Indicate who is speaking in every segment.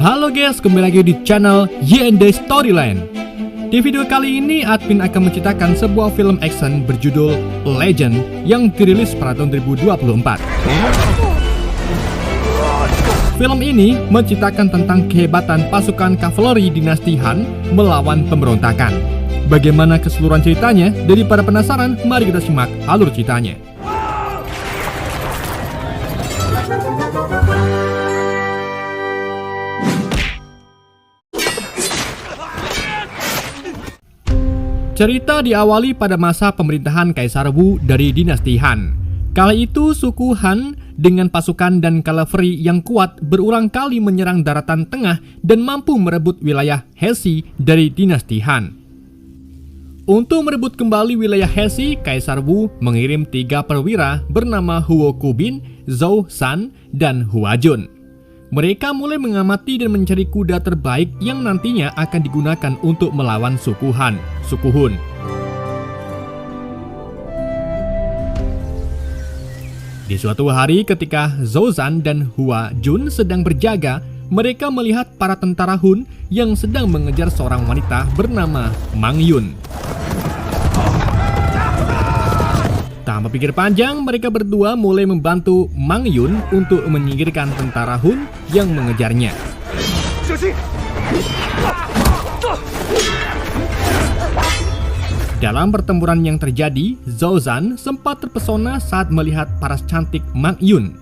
Speaker 1: Halo guys, kembali lagi di channel Y&D Storyline. Di video kali ini, admin akan menceritakan sebuah film action berjudul Legend yang dirilis pada tahun 2024. Film ini menceritakan tentang kehebatan pasukan kavaleri dinasti Han melawan pemberontakan. Bagaimana keseluruhan ceritanya? Daripada penasaran, mari kita simak alur ceritanya. Cerita diawali pada masa pemerintahan Kaisar Wu dari dinasti Han. Kala itu suku Han dengan pasukan dan kavaleri yang kuat berulang kali menyerang daratan tengah dan mampu merebut wilayah Hesi dari dinasti Han. Untuk merebut kembali wilayah Hesi, Kaisar Wu mengirim 3 perwira bernama Huo Kubin, Zhou San, dan Hua Jun. Mereka mulai mengamati dan mencari kuda terbaik yang nantinya akan digunakan untuk melawan suku Han, suku Hun. Di suatu hari ketika Zhou San dan Hua Jun sedang berjaga, mereka melihat para tentara Hun yang sedang mengejar seorang wanita bernama Mang Yun. Tanpa pikir panjang, mereka berdua mulai membantu Mang Yun untuk menyingkirkan tentara Hun yang mengejarnya. Dalam pertempuran yang terjadi, Zhou San sempat terpesona saat melihat paras cantik Mang Yun.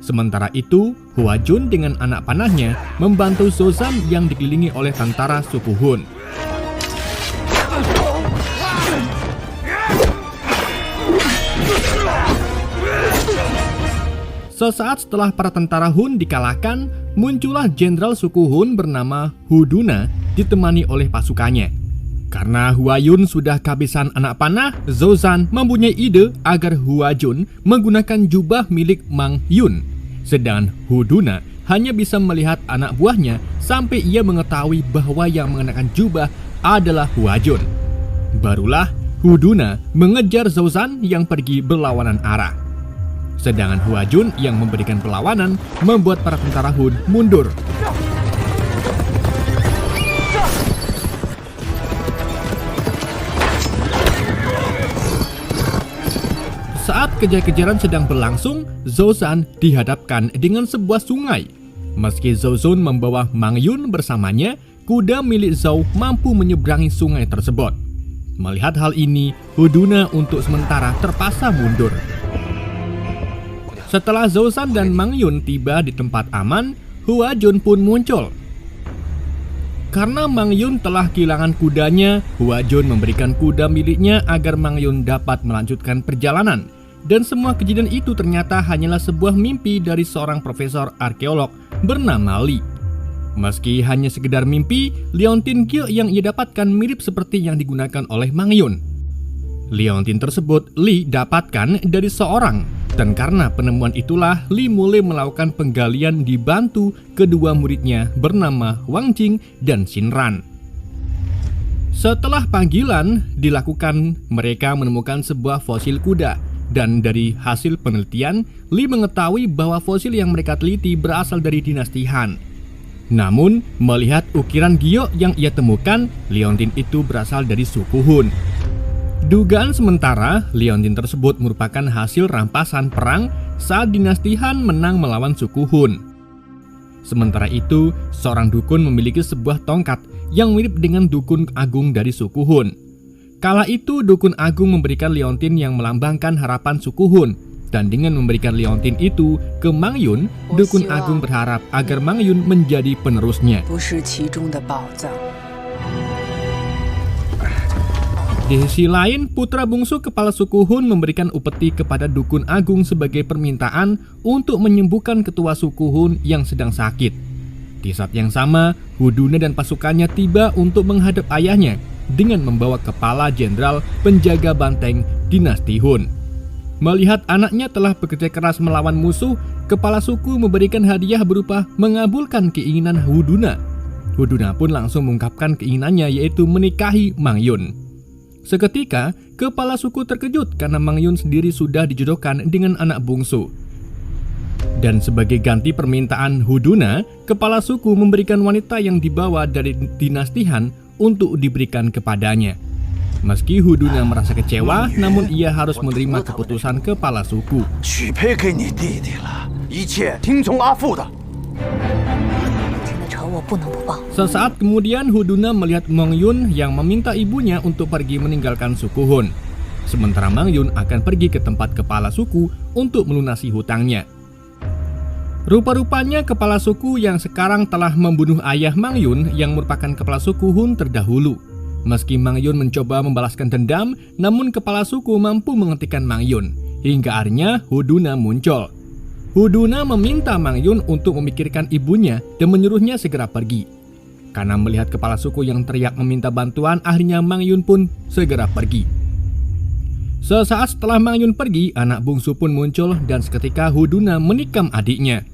Speaker 1: Sementara itu, Hua Jun dengan anak panahnya membantu Zhou San yang dikelilingi oleh tentara suku Hun. Sesaat setelah para tentara Hun dikalahkan, muncullah jenderal suku Hun bernama Hu Duna ditemani oleh pasukannya. Karena Hua Yun sudah kehabisan anak panah, Zhou San mempunyai ide agar Hua Jun menggunakan jubah milik Mang Yun. Sedangkan Hu Duna hanya bisa melihat anak buahnya sampai ia mengetahui bahwa yang mengenakan jubah adalah Hua Jun. Barulah Hu Duna mengejar Zhou San yang pergi berlawanan arah. Sedangkan Hua Jun yang memberikan perlawanan membuat para tentara Hun mundur. Saat kejar-kejaran sedang berlangsung, Zhou San dihadapkan dengan sebuah sungai. Meski Zhou San membawa Mang Yun bersamanya, kuda milik Zhou mampu menyeberangi sungai tersebut. Melihat hal ini, Hu Duna untuk sementara terpaksa mundur. Setelah Zhou San dan Mang Yun tiba di tempat aman, Hua Jun pun muncul. Karena Mang Yun telah kehilangan kudanya, Hua Jun memberikan kuda miliknya agar Mang Yun dapat melanjutkan perjalanan. Dan semua kejadian itu ternyata hanyalah sebuah mimpi dari seorang profesor arkeolog bernama Li. Meski hanya sekedar mimpi, Leontin Gyo yang ia dapatkan mirip seperti yang digunakan oleh Mang Yun. Leontin tersebut Li dapatkan dari seorang. Dan karena penemuan itulah, Li mulai melakukan penggalian dibantu kedua muridnya bernama Wang Jing dan Xin Ran. Setelah panggilan dilakukan, mereka menemukan sebuah fosil kuda. Dan dari hasil penelitian, Li mengetahui bahwa fosil yang mereka teliti berasal dari dinasti Han. Namun, melihat ukiran giok yang ia temukan, Leontin itu berasal dari suku Hun. Dugaan sementara, Leontin tersebut merupakan hasil rampasan perang saat dinasti Han menang melawan suku Hun. Sementara itu, seorang dukun memiliki sebuah tongkat yang mirip dengan dukun agung dari suku Hun. Kala itu, dukun agung memberikan Leontin yang melambangkan harapan suku Hun. Dan dengan memberikan Leontin itu ke Mang Yun, dukun agung berharap agar Mang Yun menjadi penerusnya. Di sisi lain, putra bungsu kepala suku Hun memberikan upeti kepada dukun agung sebagai permintaan untuk menyembuhkan ketua suku Hun yang sedang sakit. Di saat yang sama, Hu Duna dan pasukannya tiba untuk menghadap ayahnya dengan membawa kepala jenderal penjaga banteng dinasti Hun. Melihat anaknya telah bekerja keras melawan musuh, kepala suku memberikan hadiah berupa mengabulkan keinginan Hu Duna. Hu Duna pun langsung mengungkapkan keinginannya, yaitu menikahi Mang Yun. Seketika, kepala suku terkejut karena Mang Yun sendiri sudah dijodohkan dengan anak bungsu. Dan sebagai ganti permintaan Huduna, kepala suku memberikan wanita yang dibawa dari dinasti Han untuk diberikan kepadanya. Meski Huduna merasa kecewa, namun ia harus menerima keputusan kepala suku. Sesaat kemudian Huduna melihat Meng Yun yang meminta ibunya untuk pergi meninggalkan suku Hun. Sementara Meng Yun akan pergi ke tempat kepala suku untuk melunasi hutangnya. Rupa-rupanya kepala suku yang sekarang telah membunuh ayah Meng Yun yang merupakan kepala suku Hun terdahulu. Meski Meng Yun mencoba membalaskan dendam, namun kepala suku mampu menghentikan Meng Yun. Hingga akhirnya Huduna muncul. Huduna meminta Meng Yun untuk memikirkan ibunya dan menyuruhnya segera pergi. Karena melihat kepala suku yang teriak meminta bantuan, akhirnya Meng Yun pun segera pergi. Sesaat setelah Meng Yun pergi, anak bungsu pun muncul dan seketika Huduna menikam adiknya.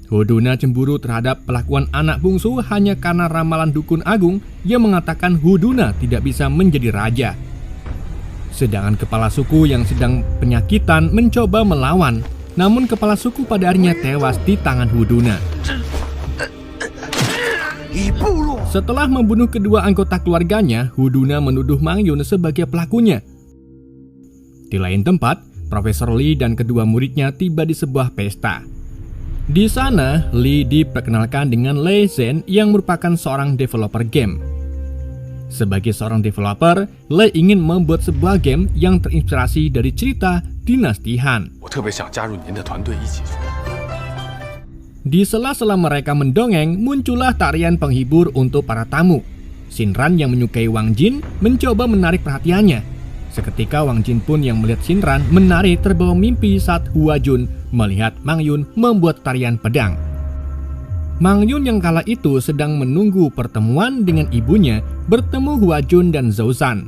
Speaker 1: Huduna cemburu terhadap pelakuan anak bungsu hanya karena ramalan dukun agung yang mengatakan Huduna tidak bisa menjadi raja. Sedangkan kepala suku yang sedang penyakitan mencoba melawan, namun kepala suku pada akhirnya tewas di tangan Huduna. Setelah membunuh kedua anggota keluarganya, Huduna menuduh Meng Yun sebagai pelakunya. Di lain tempat, Profesor Lee dan kedua muridnya tiba di sebuah pesta. Di sana, Lee diperkenalkan dengan Lei Zhen yang merupakan seorang developer game. Sebagai seorang developer, Lei ingin membuat sebuah game yang terinspirasi dari cerita dinasti Han. Di sela-sela mereka mendongeng, muncullah tarian penghibur untuk para tamu. Shinran yang menyukai Wang Jin mencoba menarik perhatiannya. Seketika Wang Jin pun yang melihat Shinran menari terbawa mimpi saat Hua Jun melihat Meng Yun membuat tarian pedang. Meng Yun yang kala itu sedang menunggu pertemuan dengan ibunya bertemu Hua Jun dan Zhou Zhan.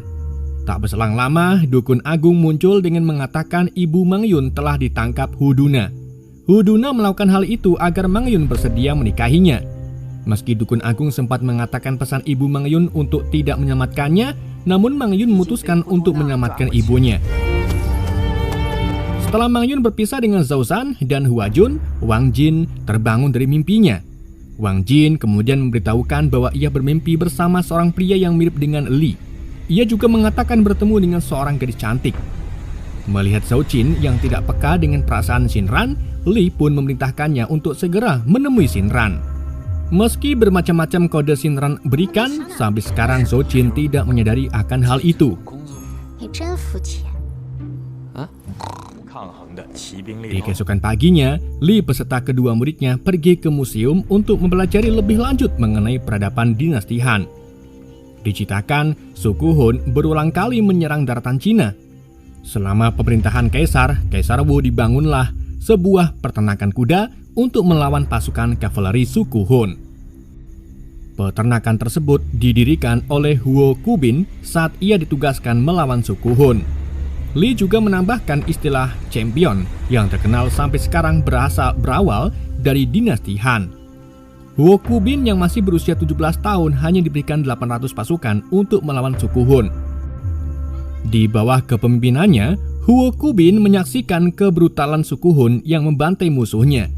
Speaker 1: Tak berselang lama, dukun agung muncul dengan mengatakan ibu Meng Yun telah ditangkap Huduna. Huduna melakukan hal itu agar Meng Yun bersedia menikahinya. Meski dukun agung sempat mengatakan pesan ibu Meng Yun untuk tidak menyelamatkannya, namun Meng Yun memutuskan untuk menyelamatkan ibunya. Setelah Meng Yun berpisah dengan Zhou Zhan dan Hua Jun, Wang Jin terbangun dari mimpinya. Wang Jin kemudian memberitahukan bahwa ia bermimpi bersama seorang pria yang mirip dengan Li. Ia juga mengatakan bertemu dengan seorang gadis cantik. Melihat Zhou Jin yang tidak peka dengan perasaan Shinran, Li pun memerintahkannya untuk segera menemui Shinran. Meski bermacam-macam kode Shinran berikan, sampai sekarang Zhou Jin tidak menyadari akan hal itu. Di keesokan paginya, Li beserta kedua muridnya pergi ke museum untuk mempelajari lebih lanjut mengenai peradaban dinasti Han. Diceritakan, suku Hun berulang kali menyerang daratan Cina. Selama pemerintahan Kaisar Wu dibangunlah sebuah peternakan kuda untuk melawan pasukan kavaleri suku Hun. Peternakan tersebut didirikan oleh Huo Kubin saat ia ditugaskan melawan suku Hun. Li juga menambahkan istilah champion yang terkenal sampai sekarang berawal dari dinasti Han. Huo Kubin yang masih berusia 17 tahun hanya diberikan 800 pasukan untuk melawan suku Hun. Di bawah kepemimpinannya, Huo Kubin menyaksikan kebrutalan suku Hun yang membantai musuhnya.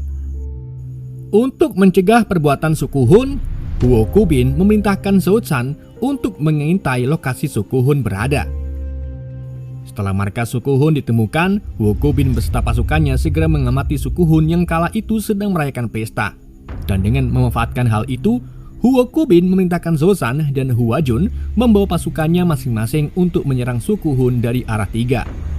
Speaker 1: Untuk mencegah perbuatan suku Hun, Huo Kubin memerintahkan Zhou Zhan untuk mengintai lokasi suku Hun berada. Setelah markas suku Hun ditemukan, Huo Kubin beserta pasukannya segera mengamati suku Hun yang kala itu sedang merayakan pesta. Dan dengan memanfaatkan hal itu, Huo Kubin memerintahkan Zhou Zhan dan Hua Jun membawa pasukannya masing-masing untuk menyerang suku Hun dari arah 3.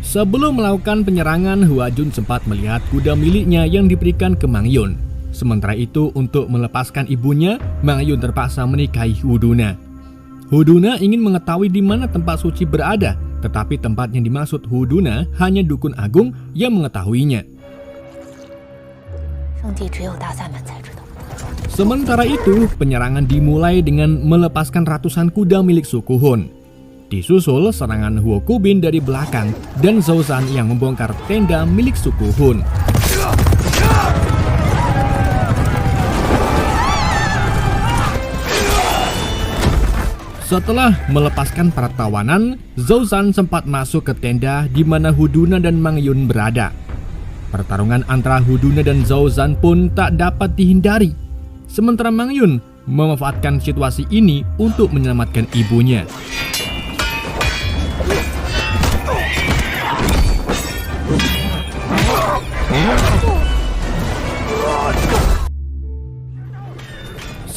Speaker 1: Sebelum melakukan penyerangan, Hua Jun sempat melihat kuda miliknya yang diberikan ke Meng Yun. Sementara itu, untuk melepaskan ibunya, Meng Yun terpaksa menikahi Huduna. Huduna ingin mengetahui di mana tempat suci berada, tetapi tempat yang dimaksud Huduna hanya dukun agung yang mengetahuinya. Sementara itu, penyerangan dimulai dengan melepaskan ratusan kuda milik suku Hun. Disusul serangan Huo Kubin dari belakang dan Zhou Zhan yang membongkar tenda milik suku Hun. Setelah melepaskan para tawanan, Zhou Zhan sempat masuk ke tenda di mana Huduna dan Meng Yun berada. Pertarungan antara Huduna dan Zhao Zhan pun tak dapat dihindari. Sementara Mang Yun memanfaatkan situasi ini untuk menyelamatkan ibunya.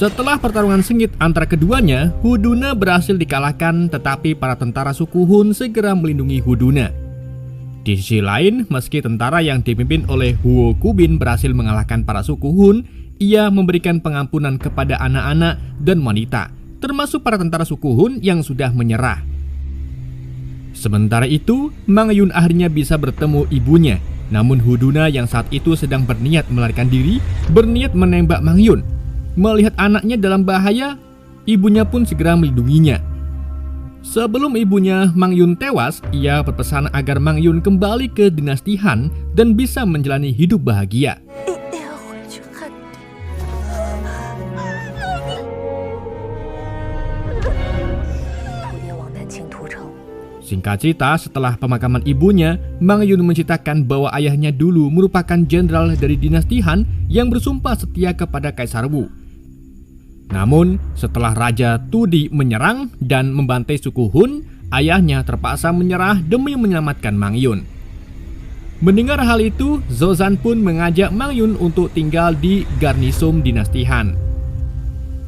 Speaker 1: Setelah pertarungan sengit antara keduanya, Huduna berhasil dikalahkan, tetapi para tentara suku Hun segera melindungi Huduna. Di sisi lain, meski tentara yang dipimpin oleh Huo Kubin berhasil mengalahkan para suku Hun, ia memberikan pengampunan kepada anak-anak dan wanita, termasuk para tentara suku Hun yang sudah menyerah. Sementara itu, Mang Yun akhirnya bisa bertemu ibunya. Namun Huduna yang saat itu sedang berniat melarikan diri, berniat menembak Mang Yun. Melihat anaknya dalam bahaya, ibunya pun segera melindunginya. Sebelum ibunya Mang Yun tewas, ia berpesan agar Mang Yun kembali ke dinasti Han dan bisa menjalani hidup bahagia. Singkat cerita, setelah pemakaman ibunya, Mang Yun menceritakan bahwa ayahnya dulu merupakan jenderal dari dinasti Han yang bersumpah setia kepada Kaisar Wu. Namun, setelah Raja Tudi menyerang dan membantai suku Hun, ayahnya terpaksa menyerah demi menyelamatkan Mang Yun. Mendengar hal itu, Zhao Zhan pun mengajak Mang Yun untuk tinggal di Garnisun dinasti Han.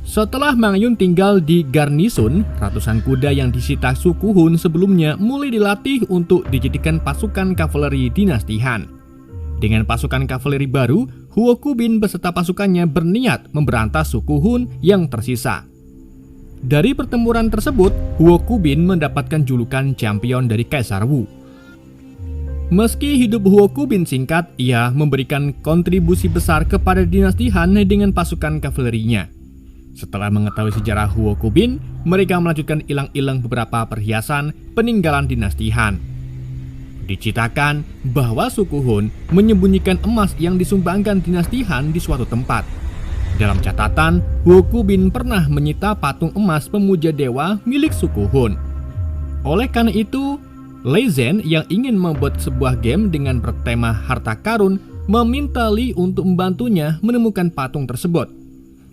Speaker 1: Setelah Mang Yun tinggal di Garnisun, ratusan kuda yang disita suku Hun sebelumnya mulai dilatih untuk dijadikan pasukan kavaleri dinasti Han. Dengan pasukan kavaleri baru, Huo Kubin beserta pasukannya berniat memberantas suku Hun yang tersisa. Dari pertempuran tersebut, Huo Kubin mendapatkan julukan champion dari Kaisar Wu. Meski hidup Huo Kubin singkat, ia memberikan kontribusi besar kepada dinasti Han dengan pasukan kavalerinya. Setelah mengetahui sejarah Huo Kubin, mereka melanjutkan ilang-ilang beberapa perhiasan peninggalan dinasti Han. Diceritakan bahwa suku Hun menyembunyikan emas yang disumbangkan dinasti Han di suatu tempat. Dalam catatan, Huo Kubin pernah menyita patung emas pemuja dewa milik suku Hun. Oleh karena itu, Lei Zhen yang ingin membuat sebuah game dengan bertema harta karun meminta Li untuk membantunya menemukan patung tersebut.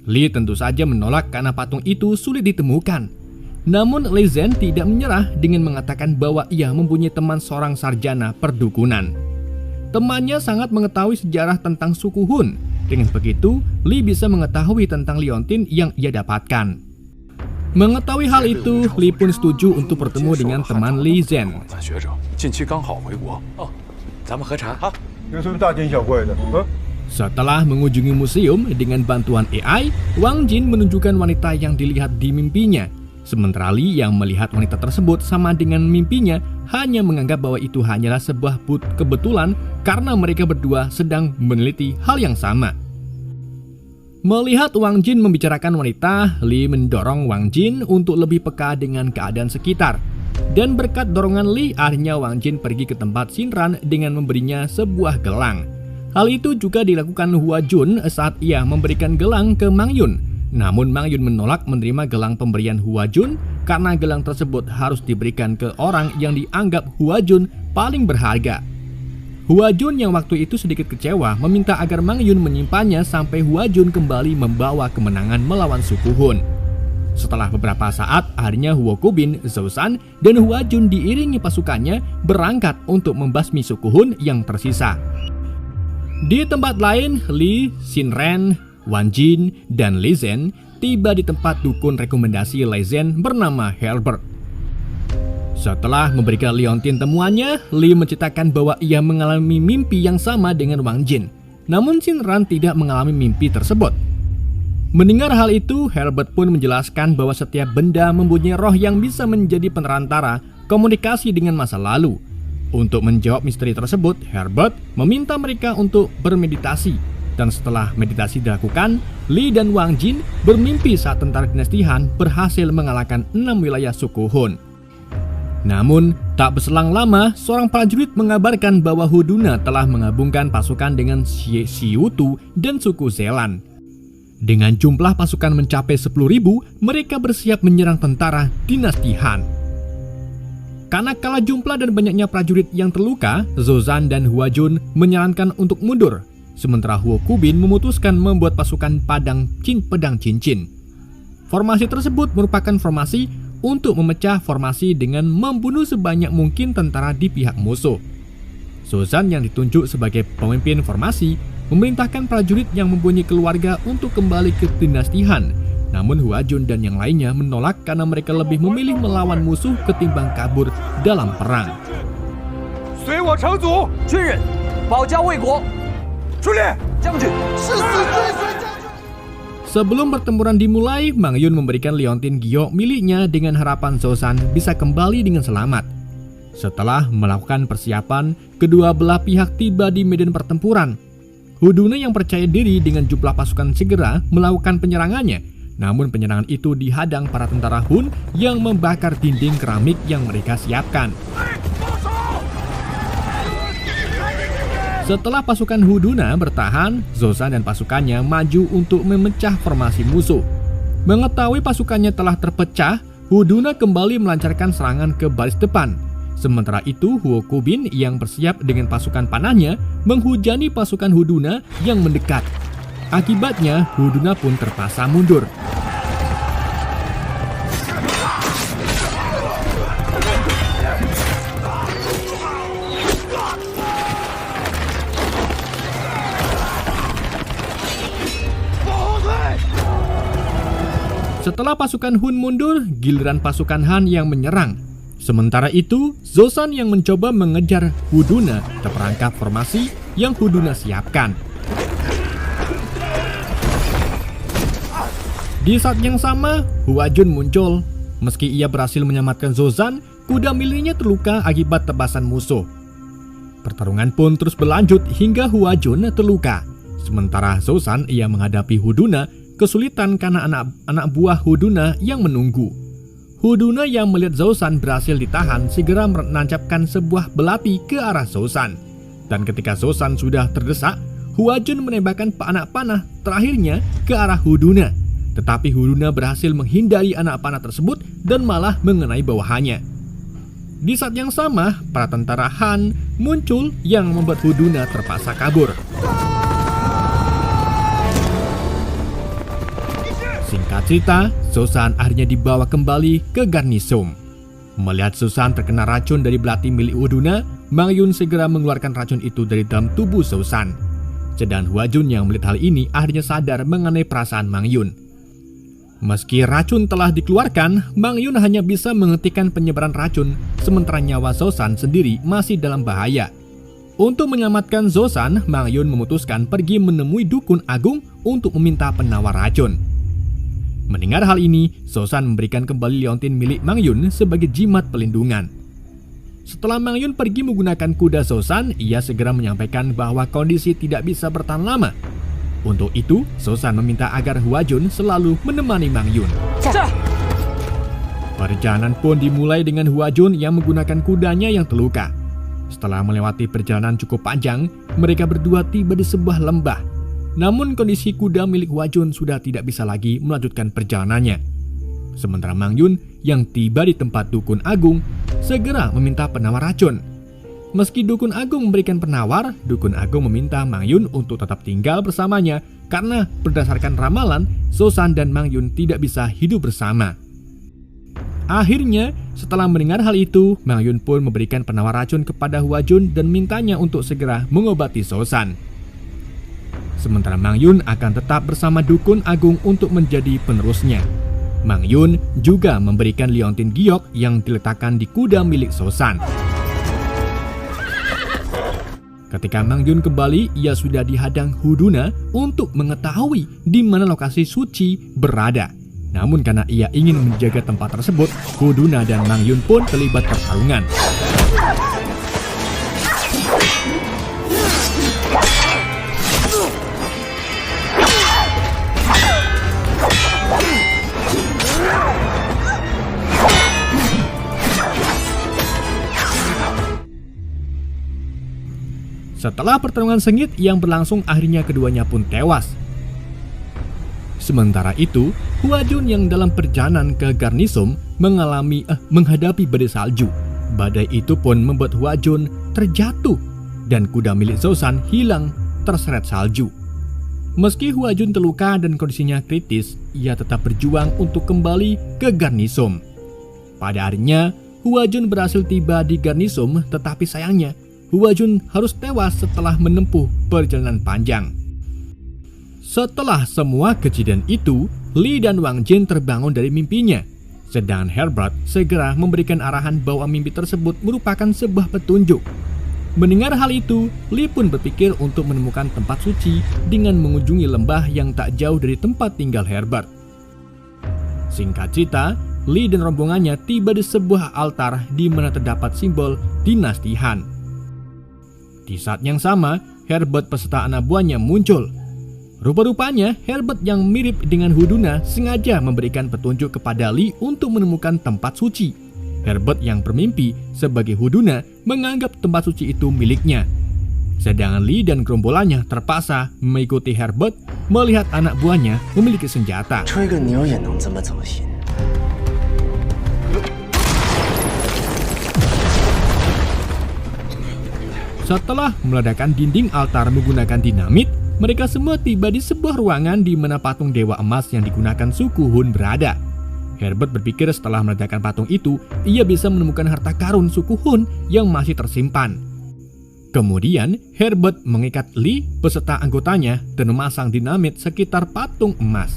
Speaker 1: Li tentu saja menolak karena patung itu sulit ditemukan. Namun Lei Zhen tidak menyerah dengan mengatakan bahwa ia mempunyai teman seorang sarjana perdukunan. Temannya sangat mengetahui sejarah tentang suku Hun. Dengan begitu, Li bisa mengetahui tentang liontin yang ia dapatkan. Mengetahui hal itu, Li pun setuju untuk bertemu dengan teman Lei Zhen. Setelah mengunjungi museum dengan bantuan AI, Wang Jin menunjukkan wanita yang dilihat di mimpinya. Sementara Li yang melihat wanita tersebut sama dengan mimpinya hanya menganggap bahwa itu hanyalah sebuah kebetulan karena mereka berdua sedang meneliti hal yang sama. Melihat Wang Jin membicarakan wanita, Li mendorong Wang Jin untuk lebih peka dengan keadaan sekitar. Dan berkat dorongan Li, akhirnya Wang Jin pergi ke tempat Shinran dengan memberinya sebuah gelang. Hal itu juga dilakukan Hua Jun saat ia memberikan gelang ke Mang Yun. Namun Mang Yun menolak menerima gelang pemberian Hua Jun karena gelang tersebut harus diberikan ke orang yang dianggap Hua Jun paling berharga. Hua Jun yang waktu itu sedikit kecewa meminta agar Mang Yun menyimpannya sampai Hua Jun kembali membawa kemenangan melawan suku Hun. Setelah beberapa saat, akhirnya Huo Kubin, Zhao Zhan, dan Hua Jun diiringi pasukannya berangkat untuk membasmi suku Hun yang tersisa. Di tempat lain, Li, Shinran, Wang Jin, dan Lei Zhen tiba di tempat dukun rekomendasi Lei Zhen bernama Herbert. Setelah memberikan liontin temuannya, Li menceritakan bahwa ia mengalami mimpi yang sama dengan Wang Jin. Namun Shinran tidak mengalami mimpi tersebut. Mendengar hal itu, Herbert pun menjelaskan bahwa setiap benda mempunyai roh yang bisa menjadi penerantara komunikasi dengan masa lalu. Untuk menjawab misteri tersebut, Herbert meminta mereka untuk bermeditasi. Dan setelah meditasi dilakukan, Li dan Wang Jin bermimpi saat tentara dinasti Han berhasil mengalahkan 6 wilayah suku Hun. Namun, tak berselang lama, seorang prajurit mengabarkan bahwa Huduna telah menggabungkan pasukan dengan Xiutu dan suku Zelan. Dengan jumlah pasukan mencapai 10.000, mereka bersiap menyerang tentara dinasti Han. Karena kalah jumlah dan banyaknya prajurit yang terluka, Zozan dan Hua Jun menyarankan untuk mundur. Sementara Huo Kubin memutuskan membuat pasukan pedang cincin. Formasi tersebut merupakan formasi untuk memecah formasi dengan membunuh sebanyak mungkin tentara di pihak musuh. Zozan yang ditunjuk sebagai pemimpin formasi memerintahkan prajurit yang mempunyai keluarga untuk kembali ke dinasti Han. Namun Hua Jun dan yang lainnya menolak karena mereka lebih memilih melawan musuh ketimbang kabur dalam perang. Sebelum pertempuran dimulai, Mang Yun memberikan liontin giok miliknya dengan harapan Zozan bisa kembali dengan selamat. Setelah melakukan persiapan, kedua belah pihak tiba di medan pertempuran. Hu Duna yang percaya diri dengan jumlah pasukan segera melakukan penyerangannya. Namun penyerangan itu dihadang para tentara Hun yang membakar dinding keramik yang mereka siapkan. Setelah pasukan Hu Duna bertahan, Zozan dan pasukannya maju untuk memecah formasi musuh. Mengetahui pasukannya telah terpecah, Hu Duna kembali melancarkan serangan ke baris depan. Sementara itu, Huo Kubin yang bersiap dengan pasukan panahnya menghujani pasukan Hu Duna yang mendekat. Akibatnya, Hu Duna pun terpaksa mundur. Setelah pasukan Hun mundur, giliran pasukan Han yang menyerang. Sementara itu, Zozan yang mencoba mengejar Hu Duna terperangkap formasi yang Hu Duna siapkan. Di saat yang sama, Hua Jun muncul. Meski ia berhasil menyelamatkan Zozan, kuda miliknya terluka akibat tebasan musuh. Pertarungan pun terus berlanjut hingga Hua Jun terluka. Sementara Zozan ia menghadapi Hu Duna kesulitan karena anak buah Hu Duna yang menunggu. Hu Duna yang melihat Zozan berhasil ditahan segera menancapkan sebuah belati ke arah Zozan. Dan ketika Zozan sudah terdesak, Hua Jun menembakkan anak panah terakhirnya ke arah Hu Duna. Tetapi Hu Duna berhasil menghindari anak panah tersebut dan malah mengenai bawahannya. Di saat yang sama, para tentara Han muncul yang membuat Hu Duna terpaksa kabur. Singkat cerita, Zozan akhirnya dibawa kembali ke garnison. Melihat Zozan terkena racun dari belati milik Hu Duna, Mang Yun segera mengeluarkan racun itu dari dalam tubuh Zozan. Sedang Hua Jun yang melihat hal ini akhirnya sadar mengenai perasaan Mang Yun. Meski racun telah dikeluarkan, Mang Yun hanya bisa menghentikan penyebaran racun, sementara nyawa Zozan sendiri masih dalam bahaya. Untuk menyelamatkan Zozan, Mang Yun memutuskan pergi menemui dukun agung untuk meminta penawar racun. Mendengar hal ini, Zozan memberikan kembali liontin milik Mang Yun sebagai jimat pelindungan. Setelah Mang Yun pergi menggunakan kuda Zozan, ia segera menyampaikan bahwa kondisi tidak bisa bertahan lama. Untuk itu, Zozan meminta agar Hua Jun selalu menemani Mang Yun. Perjalanan pun dimulai dengan Hua Jun yang menggunakan kudanya yang terluka. Setelah melewati perjalanan cukup panjang, mereka berdua tiba di sebuah lembah. Namun kondisi kuda milik Hua Jun sudah tidak bisa lagi melanjutkan perjalanannya. Sementara Mang Yun yang tiba di tempat dukun agung segera meminta penawar racun. Meski dukun agung memberikan penawar, dukun agung meminta Mang Yun untuk tetap tinggal bersamanya karena berdasarkan ramalan, Zozan dan Mang Yun tidak bisa hidup bersama. Akhirnya, setelah mendengar hal itu, Mang Yun pun memberikan penawar racun kepada Hua Jun dan mintanya untuk segera mengobati Zozan. Sementara Mang Yun akan tetap bersama dukun agung untuk menjadi penerusnya. Mang Yun juga memberikan liontin giok yang diletakkan di kuda milik Zozan. Ketika Mang Yun kembali, ia sudah dihadang Hu Duna untuk mengetahui di mana lokasi suci berada. Namun karena ia ingin menjaga tempat tersebut, Hu Duna dan Mang Yun pun terlibat pertarungan. Setelah pertarungan sengit yang berlangsung, akhirnya keduanya pun tewas. Sementara itu, Hua Jun yang dalam perjalanan ke garnison menghadapi badai salju. Badai itu pun membuat Hua Jun terjatuh dan kuda milik Zoshan hilang terseret salju. Meski Hua Jun terluka dan kondisinya kritis, ia tetap berjuang untuk kembali ke Garnisom. Pada harinya, Hua Jun berhasil tiba di Garnisom, tetapi sayangnya Hua Jun harus tewas setelah menempuh perjalanan panjang. Setelah semua kejadian itu, Lee dan Wang Jin terbangun dari mimpinya. Sedangkan Herbert segera memberikan arahan bahwa mimpi tersebut merupakan sebuah petunjuk. Mendengar hal itu, Lee pun berpikir untuk menemukan tempat suci dengan mengunjungi lembah yang tak jauh dari tempat tinggal Herbert. Singkat cerita, Lee dan rombongannya tiba di sebuah altar di mana terdapat simbol dinasti Han. Di saat yang sama, Herbert beserta anak buahnya muncul. Rupa-rupanya, Herbert yang mirip dengan Huduna sengaja memberikan petunjuk kepada Lee untuk menemukan tempat suci. Herbert yang bermimpi sebagai Huduna menganggap tempat suci itu miliknya. Sedangkan Lee dan gerombolannya terpaksa mengikuti Herbert melihat anak buahnya memiliki senjata. Setelah meledakkan dinding altar menggunakan dinamit, mereka semua tiba di sebuah ruangan di mana patung dewa emas yang digunakan suku Hun berada. Herbert berpikir setelah meledakkan patung itu, ia bisa menemukan harta karun suku Hun yang masih tersimpan. Kemudian, Herbert mengikat Lee beserta anggotanya dan memasang dinamit sekitar patung emas.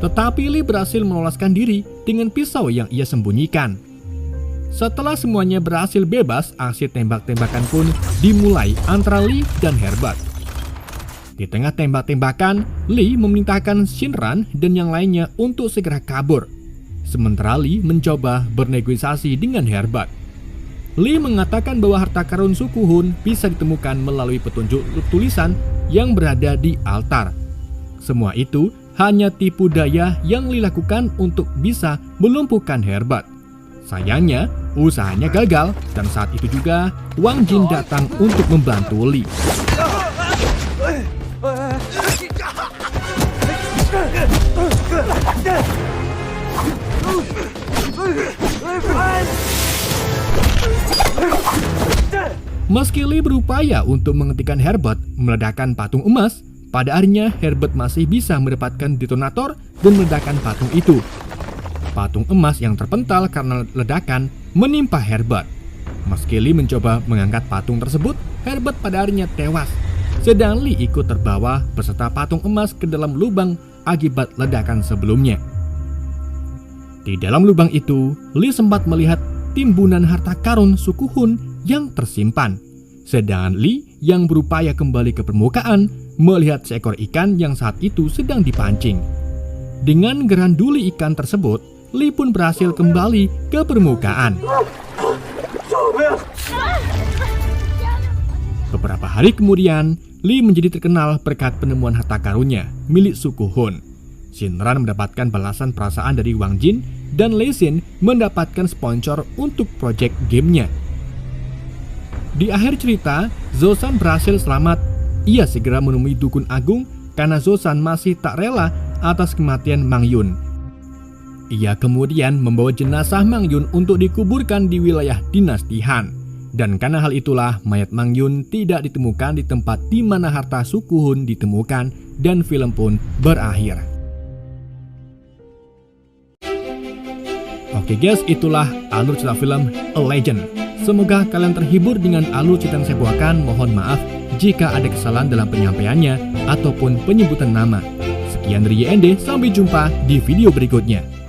Speaker 1: Tetapi Lee berhasil meloloskan diri dengan pisau yang ia sembunyikan. Setelah semuanya berhasil bebas, aksi tembak-tembakan pun dimulai antara Lee dan Herbert. Di tengah tembak-tembakan, Lee memerintahkan Shinran dan yang lainnya untuk segera kabur. Sementara Lee mencoba bernegosiasi dengan Herbert. Lee mengatakan bahwa harta karun suku Hun bisa ditemukan melalui petunjuk tulisan yang berada di altar. Semua itu hanya tipu daya yang Lee lakukan untuk bisa melumpuhkan Herbert. Sayangnya, usahanya gagal dan saat itu juga Wang Jin datang untuk membantu Lee. Meski Lee berupaya untuk menghentikan Herbert meledakkan patung emas, pada akhirnya Herbert masih bisa mendapatkan detonator dan meledakkan patung itu. Patung emas yang terpental karena ledakan menimpa Herbert. Meski Lee mencoba mengangkat patung tersebut, Herbert pada akhirnya tewas. Sedang Lee ikut terbawa beserta patung emas ke dalam lubang akibat ledakan sebelumnya. Di dalam lubang itu, Lee sempat melihat timbunan harta karun suku Hun yang tersimpan. Sedangkan Lee yang berupaya kembali ke permukaan melihat seekor ikan yang saat itu sedang dipancing. Dengan geranduli ikan tersebut, Lee pun berhasil kembali ke permukaan. Beberapa hari kemudian, Lee menjadi terkenal berkat penemuan harta karunnya milik suku Hun. Shinran mendapatkan balasan perasaan dari Wang Jin dan Lei Xin mendapatkan sponsor untuk proyek gamenya. Di akhir cerita, Zoshan berhasil selamat. Ia segera menemui Dukun Agung karena Zoshan masih tak rela atas kematian Mang Yun. Ia kemudian membawa jenazah Mang Yun untuk dikuburkan di wilayah dinasti Han. Dan karena hal itulah mayat Mang Yun tidak ditemukan di tempat di mana harta suku Hun ditemukan dan film pun berakhir. Oke guys, itulah alur cerita film A Legend. Semoga kalian terhibur dengan alur cerita yang saya bawakan. Mohon maaf jika ada kesalahan dalam penyampaiannya ataupun penyebutan nama. Sekian dari YND, sampai jumpa di video berikutnya.